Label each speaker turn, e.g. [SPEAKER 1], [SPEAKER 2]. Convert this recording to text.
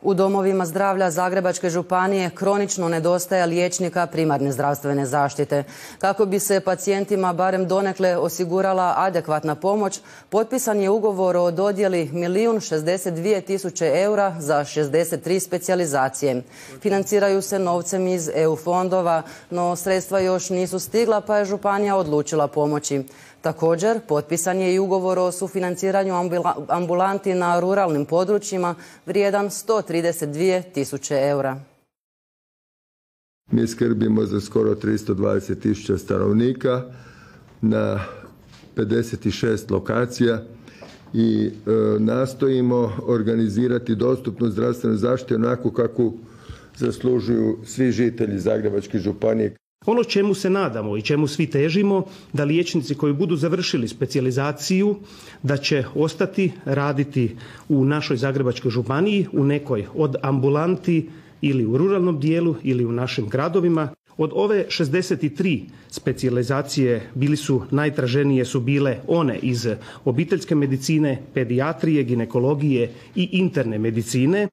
[SPEAKER 1] U domovima zdravlja Zagrebačke županije kronično nedostaje liječnika primarne zdravstvene zaštite. Kako bi se pacijentima barem donekle osigurala adekvatna pomoć, potpisan je ugovor o dodjeli 1.062.000 eura za 63 specijalizacije. Financiraju se novcem iz EU fondova, no sredstva još nisu stigla pa je županija odlučila pomoći. Također, potpisan je i ugovor o sufinanciranju ambulanti na ruralnim područjima vrijedan 132.000 eura.
[SPEAKER 2] Mi skrbimo za skoro 320.000 stanovnika na 56 lokacija i nastojimo organizirati dostupnu zdravstvenu zaštitu onako kako zaslužuju svi žitelji Zagrebačke županije.
[SPEAKER 3] Ono čemu se nadamo i čemu svi težimo, da liječnici koji budu završili specijalizaciju, da će ostati raditi u našoj Zagrebačkoj županiji, u nekoj od ambulanti ili u ruralnom dijelu ili u našim gradovima. Od ove 63 specijalizacije najtraženije su bile one iz obiteljske medicine, pedijatrije, ginekologije i interne medicine.